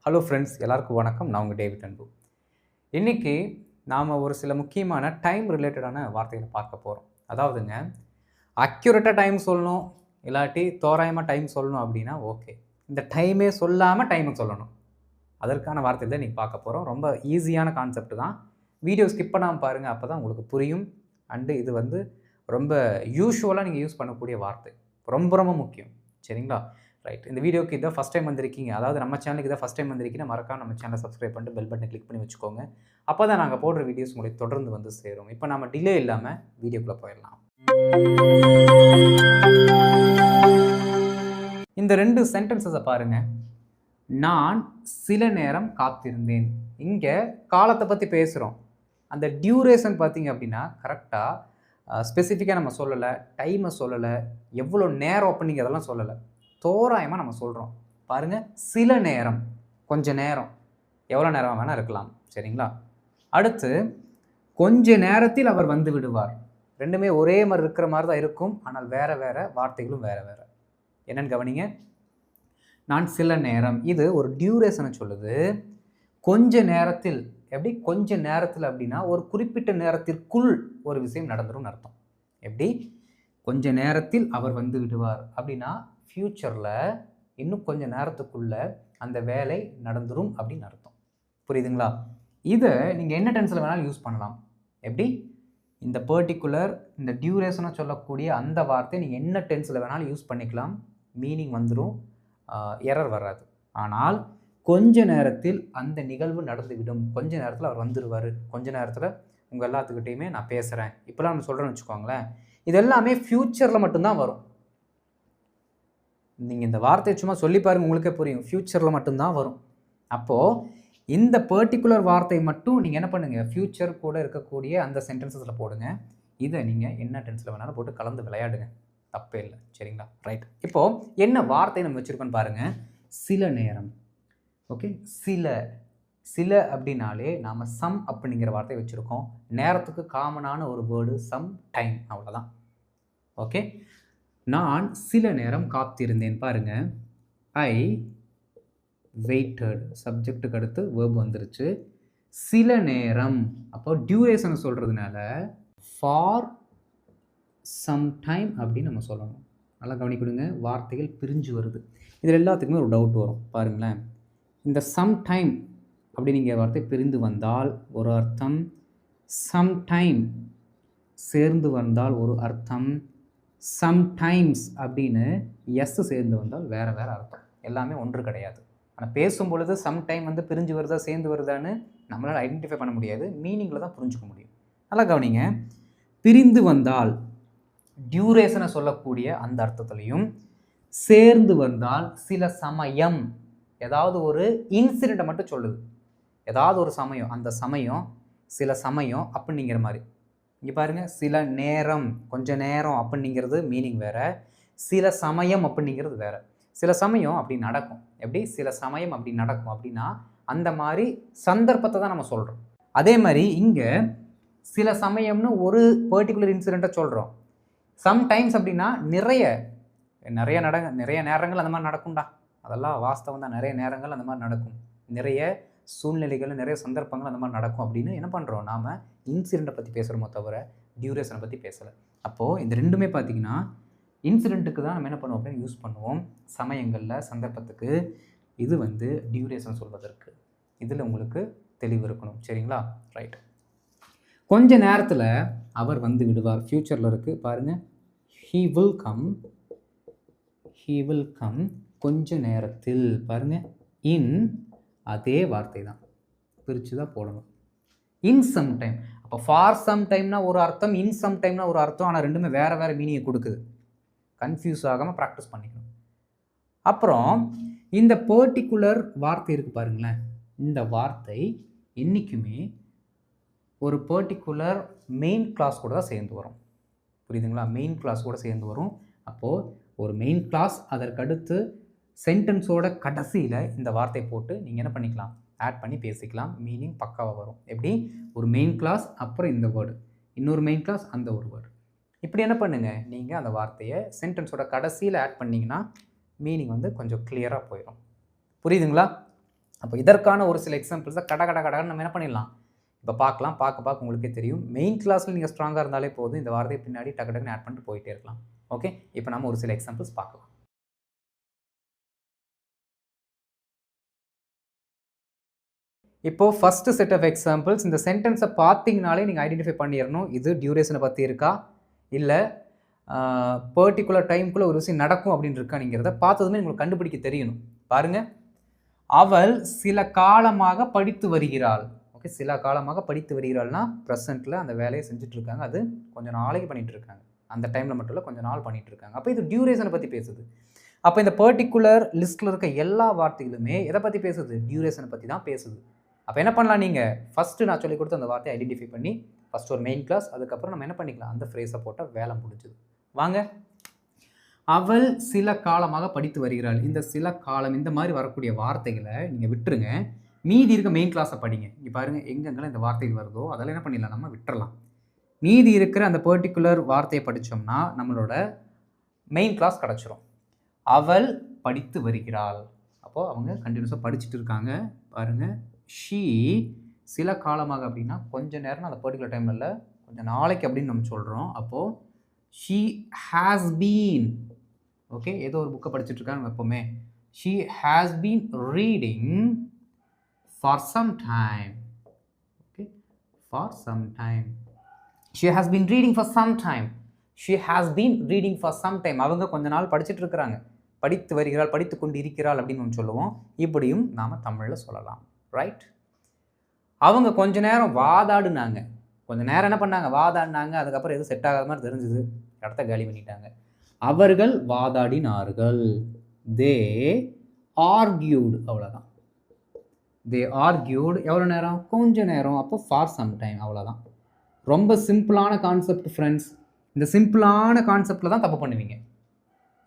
Hello friends, எல்லாருக்கும் வணக்கம். நான் உங்கள் டேவிட் அன்பு. இன்றைக்கி நாம் ஒரு சில முக்கியமான டைம் ரிலேட்டடான வார்த்தைகளை பார்க்க போகிறோம். அதாவதுங்க, அக்யூரேட்டாக டைம் சொல்லணும், இல்லாட்டி தோராயமாக டைம் சொல்லணும் அப்படின்னா ஓகே. இந்த டைமே சொல்லாமல் டைமை சொல்லணும், அதற்கான வார்த்தைகள் தான் இன்றைக்கி பார்க்க போகிறோம். ரொம்ப ஈஸியான கான்செப்ட் தான். வீடியோ ஸ்கிப் பண்ணாமல் பாருங்கள், அப்போ தான் உங்களுக்கு புரியும். அண்டு இது வந்து ரொம்ப யூஷுவலாக நீங்கள் யூஸ் பண்ணக்கூடிய வார்த்தை, ரொம்ப ரொம்ப முக்கியம். சரிங்களா? ரைட். இந்த வீடியோக்கு இதான் ஃபஸ்ட் டைம் வந்திருக்கீங்க, அதாவது நம்ம சேனலுக்கு இதான் ஃபஸ்ட் டைம் வந்திருக்கீங்கன்னா மறக்காம நம்ம சேனலை சப்ஸ்கிரைப் பண்ணிட்டு பெல் பட்டனை கிளிக் பண்ணி வச்சுக்கோங்க. அப்போ தான் நாங்கள் போடுற வீடியோஸ் உங்களுக்கு தொடர்ந்து வந்து சேரும். இப்போ நம்ம டிலே இல்லாமல் வீடியோக்குள்ளே போயிடலாம். இந்த 2 சென்டென்சஸை பாருங்கள். நான் சில நேரம் காத்திருந்தேன். இங்கே காலத்தை பற்றி பேசுகிறோம். அந்த டியூரேஷன் பார்த்தீங்க அப்படின்னா கரெக்டாக ஸ்பெசிஃபிக்காக நம்ம சொல்லலை, டைமை சொல்லலை, எவ்வளோ நேரம் அப்படிங்கிறதெல்லாம் சொல்லலை, தோராயமாக நம்ம சொல்கிறோம். பாருங்கள், சில நேரம், கொஞ்ச நேரம், எவ்வளோ நேரம் வேணால் இருக்கலாம். சரிங்களா? அடுத்து கொஞ்ச நேரத்தில் அவர் வந்து விடுவார். ரெண்டுமே ஒரே மாதிரி இருக்கிற மாதிரி தான் இருக்கும், ஆனால் வேறு வேறு வார்த்தைகளும் வேறு வேறு. என்னென்னு கவனிங்க. நான் சில நேரம், இது ஒரு டியூரேஷனை சொல்லுது. கொஞ்ச நேரத்தில், எப்படி கொஞ்ச நேரத்தில் அப்படின்னா ஒரு குறிப்பிட்ட நேரத்திற்குள் ஒரு விஷயம் நடந்துடும் அர்த்தம். எப்படி கொஞ்ச நேரத்தில் அவர் வந்து விடுவார் அப்படின்னா ஃப்யூச்சரில் இன்னும் கொஞ்சம் நேரத்துக்குள்ளே அந்த வேலை நடந்துடும் அப்படின்னு அர்த்தம். புரியுதுங்களா? இதை நீங்கள் என்ன டென்ஸில் வேணாலும் யூஸ் பண்ணலாம். எப்படி இந்த பர்டிகுலர் இந்த டியூரேஷனை சொல்லக்கூடிய அந்த வார்த்தை நீங்கள் என்ன டென்ஸில் வேணாலும் யூஸ் பண்ணிக்கலாம், மீனிங் வந்துடும், எரர் வராது. ஆனால் கொஞ்ச நேரத்தில் அந்த நிகழ்வு நடந்துவிடும், கொஞ்ச நேரத்தில் அவர் வந்துடுவார், கொஞ்ச நேரத்தில் உங்கள் எல்லாத்துக்கிட்டையுமே நான் பேசுகிறேன், இப்போலாம் நம்ம சொல்கிறேன்னு வச்சுக்கோங்களேன். இது எல்லாமே ஃப்யூச்சரில் மட்டும்தான் வரும். நீங்கள் இந்த வார்த்தையை சும்மா சொல்லி பாருங்கள், உங்களுக்கே புரியும். ஃப்யூச்சரில் மட்டும்தான் வரும். அப்போது இந்த பர்டிகுலர் வார்த்தை மட்டும் நீங்கள் என்ன பண்ணுங்கள், ஃப்யூச்சர் கூட இருக்கக்கூடிய அந்த சென்டென்சஸில் போடுங்க. இதை நீங்கள் என்ன டென்ஸில் வேணாலும் போட்டு கலந்து விளையாடுங்க, தப்பே இல்லை. சரிங்களா? ரைட். இப்போது என்ன வார்த்தை நம்ம வச்சுருக்கோன்னு பாருங்கள். சில நேரம். ஓகே, சில அப்படின்னாலே நாம் சம் அப்படிங்கிற வார்த்தை வச்சுருக்கோம். நேரத்துக்கு காமனான ஒரு வேர்டு சம் டைம், அவ்வளோதான். ஓகே, நான் சில நேரம் காத்திருந்தேன். பாருங்க, ஐ வெயிட்டட், சப்ஜெக்டுக்கு அடுத்து வேர்ப் வந்துருச்சு. சில நேரம், அப்போ டியூரேஷனை சொல்கிறதுனால ஃபார் சம் டைம் அப்படின்னு நம்ம சொல்லணும். நல்லா கவனிக்கணுங்க, வார்த்தைகள் பிரிஞ்சு வருது. இதில் எல்லாத்துக்குமே ஒரு டவுட் வரும். பாருங்களேன், இந்த சம் டைம் அப்படி நீங்கள் வார்த்தை பிரிந்து வந்தால் ஒரு அர்த்தம், சம் டைம் சேர்ந்து வந்தால் ஒரு அர்த்தம், சம்டைம்ஸ் அப்படின்னு எஸ் சேர்ந்து வந்தால் வேறு வேறு அர்த்தம். எல்லாமே ஒன்று கிடையாது. ஆனால் பேசும் பொழுது சம்டைம் வந்து பிரிஞ்சு வருதா சேர்ந்து வருதான்னு நம்மளால் ஐடென்டிஃபை பண்ண முடியாது, மீனிங்கில் தான் புரிஞ்சுக்க முடியும். நல்லா கவனிங்க, பிரிந்து வந்தால் டியூரேஷனை சொல்லக்கூடிய அந்த அர்த்தத்துலையும், சேர்ந்து வந்தால் சில சமயம், ஏதாவது ஒரு இன்சிடெண்ட்டை மட்டும் சொல்லுது, ஏதாவது ஒரு சமயம், அந்த சமயம் சில சமயம் அப்படிங்கிற மாதிரி. இங்கே பாருங்கள், சில நேரம், கொஞ்ச நேரம் அப்படிங்கிறது மீனிங் வேறு, சில சமயம் அப்படிங்கிறது வேறு. சில சமயம் அப்படி நடக்கும். எப்படி சில சமயம் அப்படி நடக்கும் அப்படின்னா அந்த மாதிரி சந்தர்ப்பத்தை தான் நம்ம சொல்கிறோம். அதே மாதிரி இங்கே சில சமயம்னு ஒரு பர்டிகுலர் இன்சிடெண்ட்டை சொல்கிறோம். சம்டைம்ஸ் அப்படின்னா நிறைய நேரங்கள் அந்த மாதிரி நடக்கும்டா, அதெல்லாம் வாஸ்தவம் தான். நிறைய நேரங்கள் அந்த மாதிரி நடக்கும், நிறைய சூழ்நிலைகள், நிறைய சந்தர்ப்பங்கள் அந்த மாதிரி நடக்கும் அப்படின்னு என்ன பண்ணுறோம், நாம் இன்சிடெண்ட்டை பற்றி பேசுகிறோமோ தவிர டியூரேஷனை பற்றி பேசலை. அப்போது இந்த ரெண்டுமே பார்த்திங்கன்னா இன்சிடெண்ட்டுக்கு தான் நம்ம என்ன பண்ணுவோம் அப்படின்னு யூஸ் பண்ணுவோம், சமயங்களில், சந்தர்ப்பத்துக்கு. இது வந்து டியூரேஷன் சொல்வதற்கு. இதில் உங்களுக்கு தெளிவு இருக்கணும். சரிங்களா? ரைட். கொஞ்ச நேரத்தில் அவர் வந்து விடுவார், ஃப்யூச்சரில் இருக்குது. பாருங்கள், ஹீ வில் கம், கொஞ்ச நேரத்தில். பாருங்கள், இன் அதே வார்த்தை தான், பிரித்து தான் போடணும். In some time. அப்போ ஃபார் சம் டைம்னா ஒரு அர்த்தம், இன் சம் டைம்னா ஒரு அர்த்தம். ஆனால் ரெண்டுமே வேறு வேறு மீனிங்கை கொடுக்குது. கன்ஃபியூஸ் ஆகாமல் ப்ராக்டிஸ் பண்ணிக்கணும். அப்புறம் இந்த பர்டிகுலர் வார்த்தை இருக்குது பாருங்களேன், இந்த வார்த்தை என்றைக்குமே ஒரு பர்டிகுலர் மெயின் கிளாஸ் கூட தான் சேர்ந்து வரும். புரியுதுங்களா? மெயின் கிளாஸ் கூட சேர்ந்து வரும். அப்போது ஒரு மெயின் கிளாஸ், அதற்கடுத்து சென்டென்ஸோட கடைசியில் இந்த வார்த்தை போட்டு நீங்கள் என்ன பண்ணிக்கலாம், ஆட் பண்ணி பேசிக்கலாம், மீனிங் பக்காவாக வரும். எப்படி ஒரு மெயின் கிளாஸ், அப்புறம் இந்த வேர்டு, இன்னொரு மெயின் கிளாஸ், அந்த ஒரு வேர்டு. இப்படி என்ன பண்ணுங்கள், நீங்கள் அந்த வார்த்தையை சென்டென்ஸோட கடைசியில் ஆட் பண்ணிங்கன்னா மீனிங் வந்து கொஞ்சம் கிளியராக போயிடும். புரியுதுங்களா? அப்போ இதற்கான ஒரு சில எக்ஸாம்பிள்ஸை கடன்னு நம்ம என்ன பண்ணிடலாம் இப்போ பார்க்கலாம். பார்க்க உங்களுக்கே தெரியும். மெயின் கிளாஸில் நீங்கள் ஸ்ட்ராங்காக இருந்தாலே போதும், இந்த வார்த்தையை பின்னாடி டக்குன்னு ஆட் பண்ணிட்டு போயிட்டே இருக்கலாம். ஓகே, இப்போ நம்ம ஒரு சில எக்ஸாம்பிள்ஸ் பார்க்கலாம். இப்போ ஃபர்ஸ்ட் செட் ஆஃப் எக்ஸாம்பிள்ஸ், இந்த சென்டென்ஸை பார்த்தீங்கனாலே நீங்கள் ஐடென்டிஃபை பண்ணிடணும் இது டியூரேஷனை பற்றி இருக்கா இல்லை பர்டிகுலர் டைமுக்குள்ளே ஒரு விஷயம் நடக்கும் அப்படின்னு இருக்காங்கிறத பார்த்ததுமே உங்களுக்கு கண்டுபிடிக்க தெரியணும். பாருங்கள், அவள் சில காலமாக படித்து வருகிறாள். ஓகே, சில காலமாக படித்து வருகிறாள்னா ப்ரெசென்ட்டில் அந்த வேலையை செஞ்சுட்ருக்காங்க. அது கொஞ்சம் நாளைக்கு பண்ணிகிட்டு இருக்காங்க, அந்த டைமில் மட்டும் இல்லை கொஞ்சம் நாள் பண்ணிகிட்டு இருக்காங்க. அப்போ இது டியூரேஷனை பற்றி பேசுது. அப்போ இந்த பர்டிகுலர் லிஸ்ட்டில் இருக்க எல்லா வார்த்தைகளுமே எதை பற்றி பேசுது? டியூரேஷனை பற்றி தான் பேசுது. அப்போ என்ன பண்ணலாம், நீங்கள் ஃபஸ்ட்டு நான் சொல்லிக் கொடுத்து அந்த வார்த்தையை ஐடென்டிஃபை பண்ணி ஃபஸ்ட் ஒரு மெயின் கிளாஸ், அதுக்கப்புறம் நம்ம என்ன பண்ணிக்கலாம், அந்த ஃப்ரேஸை போட்டால் வேலை முடிஞ்சுது. வாங்க, அவள் சில காலமாக படித்து வருகிறாள். இந்த சில காலம் இந்த மாதிரி வரக்கூடிய வார்த்தைகளை நீங்கள் விட்டுருங்க, மீதி இருக்க மெயின் கிளாஸை படிங்க. இங்கே பாருங்கள், எங்கெங்கெல்லாம் இந்த வார்த்தைகள் வருதோ அதெல்லாம் என்ன பண்ணிடலாம், நம்ம விட்டுறலாம். மீதி இருக்கிற அந்த பர்டிகுலர் வார்த்தையை படித்தோம்னா நம்மளோட மெயின் கிளாஸ் கிடச்சிரும். அவள் படித்து வருகிறாள், அப்போது அவங்க கண்டினியூஸாக படிச்சுட்டு இருக்காங்க. பாருங்கள், ஷீ சில காலமாக அப்படின்னா கொஞ்சம் நேரம், அந்த பர்டிகுலர் டைமில் இல்லை கொஞ்சம் நாளைக்கு அப்படின்னு நம்ம சொல்கிறோம். அப்போது ஷீ ஹேஸ் பீன், ஓகே, ஏதோ ஒரு புக்கை படிச்சுட்டு இருக்காங்க எப்போவுமே. She has been reading for some time. Okay, for some time. She has been reading for some time. She has been reading for some time. அவங்க கொஞ்ச நாள் படிச்சுட்டு இருக்கிறாங்க, படித்து வருகிறாள், படித்து கொண்டு இருக்கிறாள் அப்படின்னு ஒன்று சொல்லுவோம். இப்படியும் நாம் தமிழில் சொல்லலாம். ரைட், அவங்க கொஞ்ச நேரம் வாதாடுனாங்க, கொஞ்சம் நேரம் என்ன பண்ணாங்க, வாதாடினாங்க. அதுக்கப்புறம் எதுவும் செட் ஆகாத மாதிரி தெரிஞ்சுது, இடத்த காலி பண்ணிட்டாங்க. அவர்கள் வாதாடினார்கள். தே ஆர்கியூடு, அவ்வளோதான். தே ஆர்கியூடு எவ்வளோ நேரம், கொஞ்ச நேரம். அப்போ ஃபார் சம் டைம், அவ்வளோதான். ரொம்ப சிம்பிளான கான்செப்ட் ஃப்ரெண்ட்ஸ். இந்த சிம்பிளான கான்செப்டில் தான் தப்பு பண்ணுவீங்க.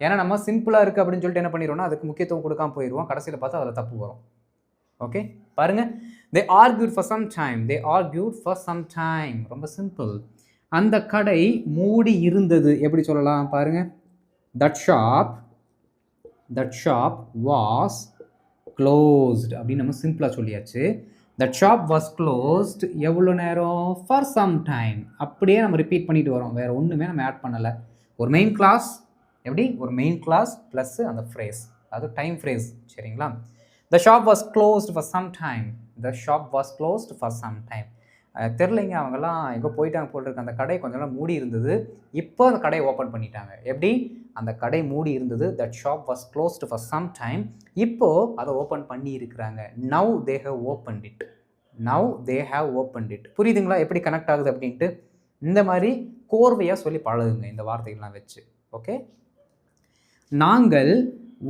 ஏன்னா நம்ம சிம்பிளாக இருக்குது அப்படின்னு சொல்லிட்டு என்ன பண்ணிடுவோம்னா அதுக்கு முக்கியத்துவம் கொடுக்காம போயிடுவோம், கடைசியில் பார்த்தா அதில் தப்பு வரும். ஓகே, பாருங்கள், they argued for some time. they argued for some time. ரொம்ப சிம்பிள். அந்த கடை மூடி இருந்தது எப்படி சொல்லலாம் பாருங்க, that shop was closed அப்படின்னு நம்ம சிம்பிளாக சொல்லியாச்சு. that shop was closed எவ்வளோ நேரம், for some time. அப்படியே நம்ம ரிப்பீட் பண்ணிட்டு வரோம், வேறு ஒன்றுமே நம்ம ஆட் பண்ணலை. ஒரு மெயின் கிளாஸ், எப்படி ஒரு மெயின் கிளாஸ் ப்ளஸ் அந்த ஃப்ரேஸ், அது டைம் ஃப்ரேஸ். சரிங்களா, the shop was closed for some time. the shop was closed for some time. தெரிலைங்க, அவங்கெல்லாம் எங்கே போயிட்டாங்க போல் இருக்கு, அந்த கடை கொஞ்ச நாள் மூடி இருந்தது, இப்போ அந்த கடையை ஓப்பன் பண்ணிட்டாங்க. எப்படி, அந்த கடை மூடி இருந்தது, that shop was closed for some time, இப்போது அதை ஓப்பன் பண்ணி இருக்கிறாங்க. now they have opened it. now they have opened it. புரியுதுங்களா எப்படி கனெக்ட் ஆகுது அப்படின்ட்டு? இந்த மாதிரி கோர்வையாக சொல்லி பழகுங்க இந்த வார்த்தைகள்லாம் வச்சு. ஓகே, நாங்கள்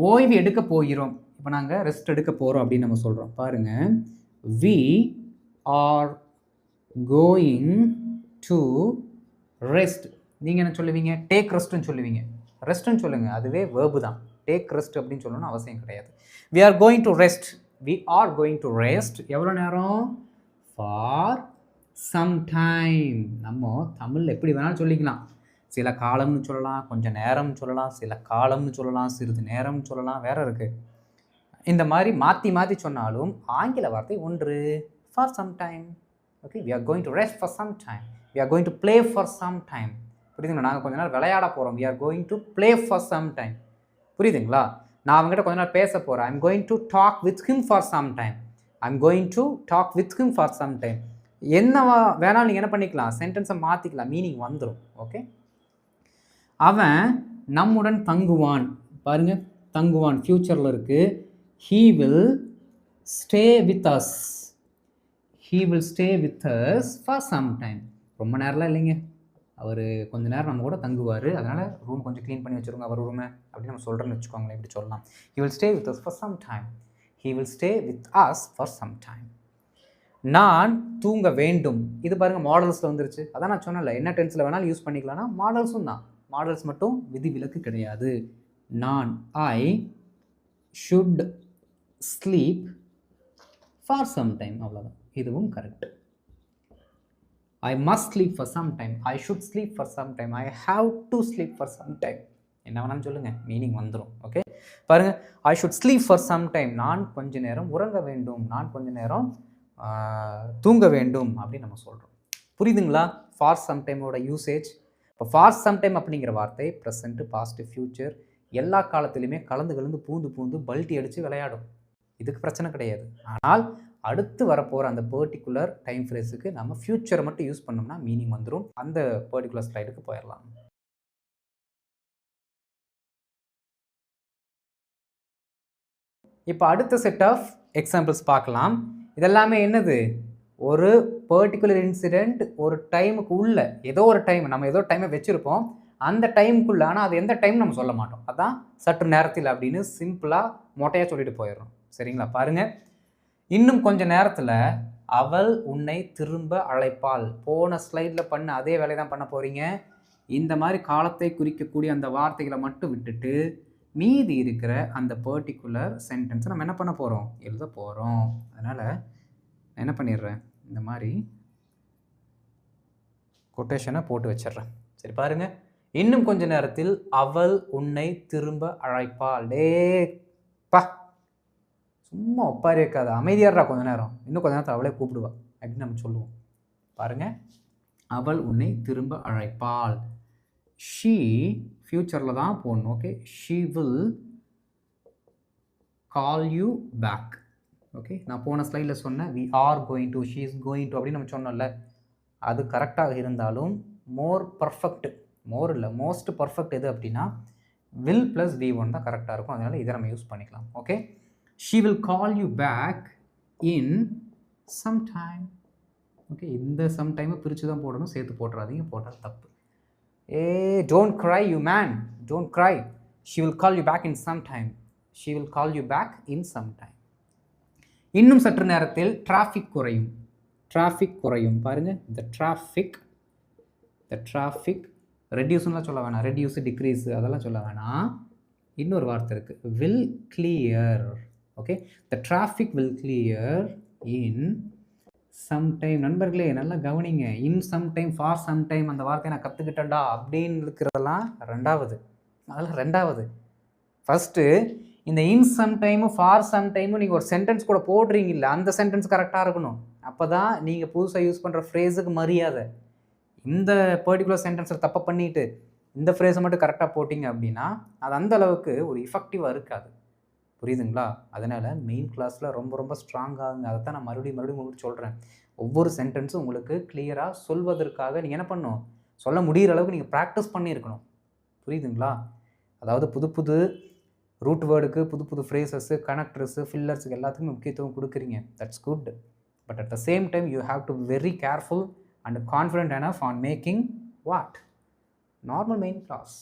ஓய்வு எடுக்க போகிறோம். இப்போ நாங்கள் ரெஸ்ட் எடுக்க போகிறோம் அப்படின்னு நம்ம சொல்கிறோம். பாருங்கள், we are going to rest. நீங்கள் என்ன சொல்லுவீங்க, டேக் ரெஸ்ட்னு சொல்லுவீங்க. ரெஸ்ட்னு சொல்லுங்கள், அதுவே வேர்பு தான். டேக் ரெஸ்ட் அப்படின்னு சொல்லணும்னு அவசியம் கிடையாது. we are going to rest. we are going to rest எவ்வளோ நேரம், for some time. நம்ம தமிழில் எப்படி வேணாலும் சொல்லிக்கலாம். சில காலம்னு சொல்லலாம், கொஞ்சம் நேரம்னு சொல்லலாம், சில காலம்னு சொல்லலாம், சிறிது நேரம்னு சொல்லலாம், வேறு இருக்குது. இந்த மாதிரி மாற்றி மாற்றி சொன்னாலும் ஆங்கில வார்த்தை ஒன்று, for some time. Okay, we are going to rest for some time. we are going to play for some time. புரியுதுங்களா, நாங்கள் கொஞ்ச நாள் விளையாட போகிறோம். we are going to play for some time. புரியுதுங்களா, நான் அவங்ககிட்ட கொஞ்ச நாள் பேச போகிறேன். I'm going to talk with him for some time. I'm going to talk with him for some time. என்ன வேணாலும் நீங்கள் என்ன பண்ணிக்கலாம், சென்டென்ஸை மாற்றிக்கலாம், மீனிங் வந்துடும். ஓகே, அவன் நம்முடன் தங்குவான். பாருங்கள், தங்குவான் ஃப்யூச்சரில் இருக்குது. he will stay with us. he will stay with us for some time. ரொம்ப நேரம்லாம் இல்லைங்க, அவர் கொஞ்சம் நேரம் நம்ம கூட தங்குவார், அதனால் ரூம் கொஞ்சம் க்ளீன் பண்ணி வச்சுருங்க அவர் ரூமை அப்படின்னு நம்ம சொல்கிறேன்னு வச்சுக்கோங்களேன், இப்படி சொல்லலாம். he will stay with us for some time. he will stay with us for some time. நான் தூங்க வேண்டும். இது பாருங்கள் மாடல்ஸில் வந்துருச்சு. அதான் நான் சொன்னல, என்ன டென்ஸில் வேணாலும் யூஸ் பண்ணிக்கலாம்னா மாடல்ஸும் தான். மாடல்ஸ் மட்டும் விதிவிலக்கு கிடையாது. நான் I should sleep for some time, அவ்வளோதான். இதுவும் correct. I must sleep for some time. I should sleep for some time. I have to sleep for some time. என்ன வேணாலும் சொல்லுங்கள், மீனிங் வந்துடும். ஓகே, பாருங்கள், I should sleep for some time, நான் கொஞ்ச நேரம் உறங்க வேண்டும், நான் கொஞ்ச நேரம் தூங்க வேண்டும் அப்படின்னு நம்ம சொல்கிறோம். புரியுதுங்களா ஃபார் சம் டைமோட யூசேஜ்? இப்போ ஃபார் சம் டைம் அப்படிங்கிற வார்த்தை ப்ரெசென்ட், பாஸ்ட், ஃப்யூச்சர் எல்லா காலத்துலையுமே கலந்து பூந்து பல்ட்டி அடித்து விளையாடும். இதுக்கு பிரச்சனை கிடையாது. ஆனால் அடுத்து வரப்போகிற அந்த பர்டிகுலர் டைம் ஃப்ரேஸுக்கு நம்ம ஃப்யூச்சரை மட்டும் யூஸ் பண்ணோம்னா மீனிங் வந்துடும். அந்த பர்டிகுலர் ஸ்லைடுக்கு போயிடலாம். இப்போ அடுத்த செட் ஆஃப் எக்ஸாம்பிள்ஸ் பார்க்கலாம். இதெல்லாமே என்னது, ஒரு பர்டிகுலர் இன்சிடெண்ட் ஒரு டைமுக்கு உள்ள ஏதோ ஒரு டைம், நம்ம ஏதோ டைமை வச்சுருப்போம், அந்த டைமுக்குள்ள, ஆனால் அது எந்த டைம் நம்ம சொல்ல மாட்டோம். அதான் சற்று நேரத்தில் அப்படின்னு சிம்பிளாக மொட்டையாக சொல்லிட்டு போயிடுறோம். சரிங்களா, பாருங்கள், இன்னும் கொஞ்ச நேரத்தில் அவள் உன்னை திரும்ப அழைப்பாள். போன ஸ்லைடில் பண்ண அதே வேலையை தான் பண்ண போகிறீங்க. இந்த மாதிரி காலத்தை குறிக்கக்கூடிய அந்த வார்த்தைகளை மட்டும் விட்டுட்டு மீதி இருக்கிற அந்த பர்டிகுலர் சென்டென்ஸை நம்ம என்ன பண்ண போகிறோம், எழுத போகிறோம். அதனால் நான் என்ன பண்ணிடுறேன், இந்த மாதிரி கொட்டேஷனை போட்டு வச்சிடுறேன். சரி, பாருங்கள், இன்னும் கொஞ்ச நேரத்தில் அவள் உன்னை திரும்ப அழைப்பாள். பா, சும்மா ஒப்பாரி இருக்காது, அமைதியாடுறா கொஞ்ச நேரம், இன்னும் கொஞ்ச நேரத்தில் அவளே கூப்பிடுவா அப்படின்னு நம்ம சொல்லுவோம். பாருங்கள், அவள் உன்னை திரும்ப அழைப்பாள். ஷீ ஃப்யூச்சரில் தான் போடணும். Okay, she will call you back. Okay, நான் போன ஸ்லைடில் சொன்னேன் we are going to, she is going to அப்படின்னு நம்ம சொன்னோம்ல, அது கரெக்டாக இருந்தாலும் மோஸ்ட் பர்ஃபெக்ட் எது அப்படின்னா வில் ப்ளஸ் V1 தான் கரெக்டாக இருக்கும். அதனால் இதை நம்ம யூஸ் பண்ணிக்கலாம். Okay, she will call you back in some time. Okay, இந்த சம் டைமை பிரித்து தான் போடணும், சேர்த்து போட்டுறாதீங்க, போட்டால் தப்பு. Don't cry you man, don't cry, she will call you back in some time, she will call you back in some time. இன்னும் சற்று நேரத்தில் டிராஃபிக் குறையும். பாருங்க, the traffic ரெடியூஸ்லாம் சொல்ல வேணாம், ரெடியூஸ் டிக்ரீஸ் அதெல்லாம் சொல்ல வேணாம். இன்னொரு வார்த்தை இருக்குது, will clear. Okay, the traffic will clear in some time. நண்பர்களே நல்லா கவனிங்க, in some time, for some time அந்த வார்த்தையை நான் கற்றுக்கிட்டேன்டா அப்படின்னு இருக்கிறதெல்லாம் ரெண்டாவது. ஃபஸ்ட்டு இந்த in some time for some டைமும் நீங்கள் ஒரு சென்டென்ஸ் கூட போடுறீங்கல்ல, அந்த சென்டென்ஸ் கரெக்டாக இருக்கணும். அப்போ தான் நீங்கள் புதுசாக யூஸ் பண்ணுற ஃப்ரேஸுக்கு மரியாதை. இந்த பர்டிகுலர் சென்டென்ஸை தப்பை பண்ணிவிட்டு இந்த ஃப்ரேஸை மட்டும் கரெக்டாக போட்டிங்க அப்படின்னா அது அந்த அளவுக்கு ஒரு இஃபெக்டிவாக இருக்காது. புரியுதுங்களா? அதனால் மெயின் கிளாஸில் ரொம்ப ஸ்ட்ராங்காகுங்க. அதை தான் நான் மறுபடியும் உங்களுக்கு சொல்கிறேன். ஒவ்வொரு சென்டென்ஸும் உங்களுக்கு கிளியராக சொல்வதற்காக நீங்கள் என்ன பண்ணணும், சொல்ல முடிகிற அளவுக்கு நீங்கள் ப்ராக்டிஸ் பண்ணியிருக்கணும். புரியுதுங்களா? அதாவது புது ரூட் வேர்டுக்கு புது ஃப்ரேசஸ்ஸு, கனெக்டர்ஸு, ஃபில்லர்ஸுக்கு எல்லாத்துக்குமே முக்கியத்துவம் கொடுக்குறீங்க. That's good. But at the same time you have to very careful and confident enough on making what normal main clause.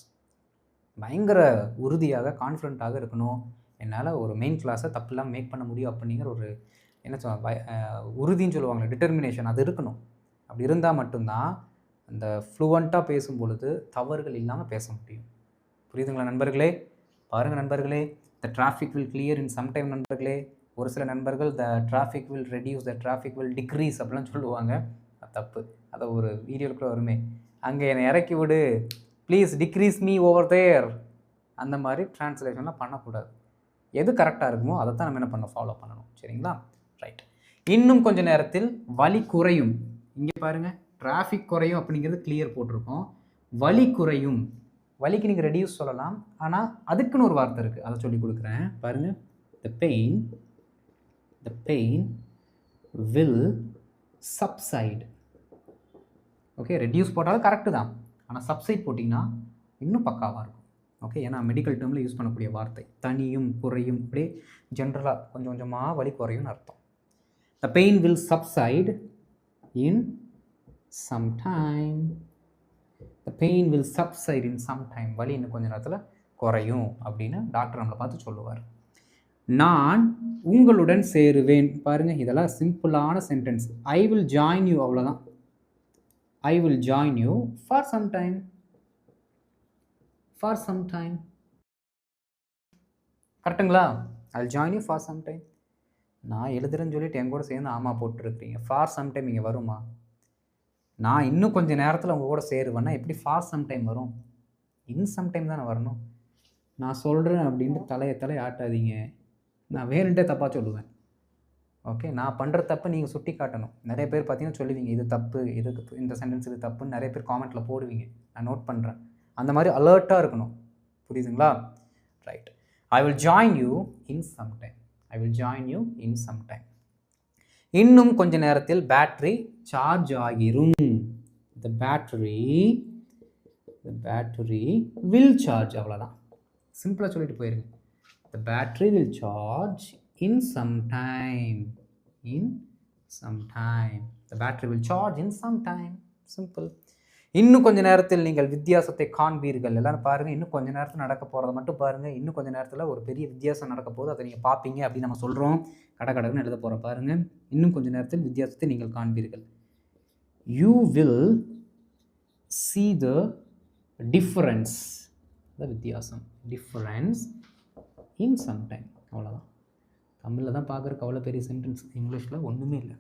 பயங்கர உறுதியாக கான்ஃபிடென்ட்டாக இருக்கணும். என்னால் ஒரு மெயின் கிளாஸை தப்புலாம் மேக் பண்ண முடியும் அப்படிங்கிற ஒரு என்ன உறுதின்னு சொல்லுவாங்க, டிட்டர்மினேஷன், அது இருக்கணும். அப்படி இருந்தால் மட்டும்தான் அந்த ஃப்ளூவண்ட்டாக பேசும் பொழுது தவறுகள் இல்லாமல் பேச முடியும். புரியுதுங்களா நண்பர்களே? பாருங்கள் நண்பர்களே, the traffic will clear in sometime. நண்பர்களே, ஒரு சில நண்பர்கள் the traffic will reduce, the traffic will decrease அப்படிலாம் சொல்லுவாங்க. அது தப்பு. அதை ஒரு வீடியோக்குள்ளே வருமே, அங்கே என்னை இறக்கி விடு, please decrease me over there, அந்த மாதிரி ட்ரான்ஸ்லேஷன்லாம் பண்ணக்கூடாது. எது கரெக்டாக இருக்குமோ அதை தான் நம்ம என்ன பண்ணணும், ஃபாலோ பண்ணணும். சரிங்களா? ரைட். இன்னும் கொஞ்ச நேரத்தில் வலி குறையும். இங்கே பாருங்கள், டிராஃபிக் குறையும் அப்படிங்கிறது கிளியர் போட்டிருக்கோம். வலி குறையும், வலிக்கு நீங்கள் ரெடியூஸ் சொல்லலாம், ஆனால் அதுக்குன்னு ஒரு வார்த்தை இருக்குது, அதை சொல்லி கொடுக்குறேன். பாருங்கள், த pain will substrate. Okay, reduce போட்டாலும் கரெக்டு தான், ஆனால் சப்சைட் போட்டிங்கன்னா இன்னும் பக்காவாக இருக்கும். ஓகே, ஏன்னா மெடிக்கல் டேர்மில் யூஸ் பண்ணக்கூடிய வார்த்தை. தனியும் குறையும், அப்படியே ஜென்ரலாக கொஞ்சமாக வலி குறையும்னு அர்த்தம். The pain will subside in some time. The pain will subside in some time. வலி இன்னும் கொஞ்ச நேரத்தில் குறையும் அப்படின்னு டாக்டர் நம்மளை பார்த்து சொல்லுவார். நான் உங்களுடன் சேருவேன். பாருங்கள், இதெல்லாம் சிம்பிளான sentence. I will join you, அவ்வளோதான். I will join you for some time. For some time கரெக்டுங்களா? I will join you for some time. நான் எழுதுறேன்னு சொல்லிட்டு என் கூட சேர்ந்து ஆமாம் போட்டுருக்கீங்க. ஃபார் சம் டைம் இங்கே வருமா? நான் இன்னும் கொஞ்சம் நேரத்தில் உங்கள் கூட சேருவேன்னா எப்படி ஃபார் சம் டைம் வரும்? இன் சம் டைம் தானே வரணும். நான் சொல்கிறேன் அப்படின்ட்டு தலையை ஆட்டாதீங்க. நான் வேணுன்ட்டே தப்பாக சொல்லுவேன். ஓகே, நான் பண்ணுற தப்பை நீங்கள் சுட்டி காட்டணும். நிறைய பேர் பார்த்தீங்கன்னா சொல்லுவீங்க, இது தப்பு, இதுக்கு இந்த சென்டென்ஸ் இது தப்புன்னு நிறைய பேர் காமெண்ட்டில் போடுவீங்க. நான் நோட் பண்ணுறேன். அந்த மாதிரி அலர்ட்டாக இருக்கணும். புரியுதுங்களா? Right. I will join you in some time. I will join you in some time. இன்னும் கொஞ்ச நேரத்தில் பேட்டரி சார்ஜ் ஆகிரும். The battery will charge. அவ்வளோதான். சிம்பிளாக சொல்லிட்டு போயிருங்க. The battery will charge in some time. The battery will charge in some time. Simple. இன்னும் கொஞ்ச நேரத்தில் நீங்கள் வித்தியாசத்தை காண்பீர்கள். எல்லாரும் பாருங்கள், இன்னும் கொஞ்ச நேரத்தில் நடக்க போகிறத மட்டும் பாருங்கள். இன்னும் கொஞ்ச நேரத்தில் ஒரு பெரிய வித்தியாசம் நடக்க போகுது, அதை நீங்கள் பார்ப்பீங்க அப்படின்னு நம்ம சொல்கிறோம். கடகடன்னு எழுத போகிறோம் பாருங்கள். இன்னும் கொஞ்ச நேரத்தில் வித்தியாசத்தை நீங்கள் காண்பீர்கள். You will see the difference. the வித்தியாசம், difference in some time. அவ்வளோதான். தமிழில் தான் பார்க்குறக்கு அவ்வளோ பெரிய சென்டென்ஸ், இங்கிலீஷில் ஒன்றுமே இல்லை.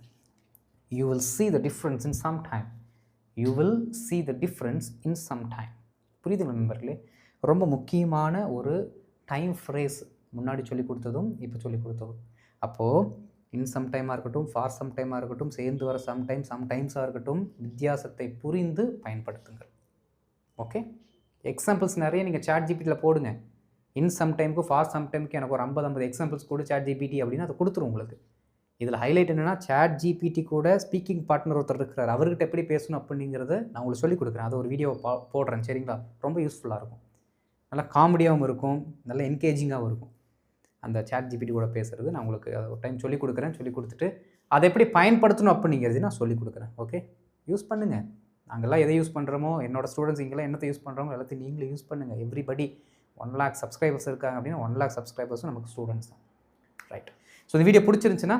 You will see the difference in some time. You will see the difference in some time. புரியுதுங்களா நண்பர்களே? ரொம்ப முக்கியமான ஒரு டைம் ஃப்ரேஸ், முன்னாடி சொல்லி கொடுத்ததும் இப்போ சொல்லி கொடுத்ததும். அப்போது இன் சம் டைமாக இருக்கட்டும், ஃபார் சம் டைமாக இருக்கட்டும், சேர்ந்து வர சம்டைம்ஸாக இருக்கட்டும், வித்தியாசத்தை புரிந்து பயன்படுத்துங்கள். ஓகே, எக்ஸாம்பிள்ஸ் நிறைய நீங்கள் சாட் ஜிபிடியில் போடுங்க. இன் சம் டைமுக்கு ஃபார் சம் டைமுக்கு எனக்கு ஒரு 50 எக்ஸாம்பிள்ஸ் கூட சாட் ஜிபிடி அப்படின்னு அதை கொடுத்துரும் உங்களுக்கு. இதில் ஹைலைட் என்னென்னா, சாட் ஜிபிடி கூட ஸ்பீக்கிங் பார்ட்னர் ஒருத்தர் இருக்கிறார், அவர்கிட்ட எப்படி பேசணும் அப்படிங்கிறத நான் உங்களுக்கு சொல்லிக் கொடுக்குறேன். அதை ஒரு வீடியோவை போடுறேன், சரிங்களா? ரொம்ப யூஸ்ஃபுல்லாக இருக்கும், நல்லா காமெடியாகவும் இருக்கும், நல்லா என்கேஜிங்காகவும் இருக்கும். அந்த சாட் ஜிபிடி கூட பேசுகிறது நான் உங்களுக்கு ஒரு டைம் சொல்லிக் கொடுக்குறேன். சொல்லி கொடுத்துட்டு அதை எப்படி பயன்படுத்தணும் அப்படிங்கிறது நான் சொல்லிக் கொடுக்குறேன். ஓகே, யூஸ் பண்ணுங்கள். நாங்கள்லாம் எதை யூஸ் பண்ணுறோமோ, என்னோடய ஸ்டூடெண்ட்ஸ் இங்கெல்லாம் என்னத்தை யூஸ் பண்ணுறோமோ எல்லாத்தையும் நீங்களும் யூஸ் பண்ணுங்கள். எவ்ரிபடி 1 lakh சப்ஸ்கிரைபர்ஸ் இருக்காங்க அப்படின்னா 1 lakh சப்ஸ்கிரைபர்ஸும் நமக்கு ஸ்டூடெண்ட்ஸ் தான். ரைட். ஸோ இந்த வீடியோ பிடிச்சிருந்துச்சுன்னா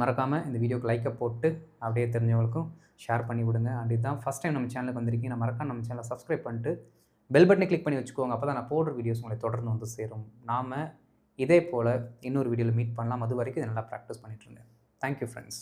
மறக்காமல் இந்த வீடியோக்கு லைக்கை போட்டு அப்படியே தெரிஞ்சவங்களுக்கும் ஷேர் பண்ணி விடுங்க. அண்ட் இதுதான் ஃபஸ்ட் டைம் நம்ம சேனலுக்கு வந்திருக்கீங்க, மறக்காம நம்ம சேனலை சப்ஸ்கிரைப் பண்ணிட்டு பெல் பட்டனை கிளிக் பண்ணி வச்சுக்கோங்க. அப்போ தான் நான் போடுற வீடியோஸ் உங்களை தொடர்ந்து வந்து சேரும். நாம் இதே போல் இன்னொரு வீடியோவில் மீட் பண்ணலாம். அது வரைக்கும் இதை நல்லா ப்ராக்டிஸ் பண்ணிட்டுருங்க. Thank you friends.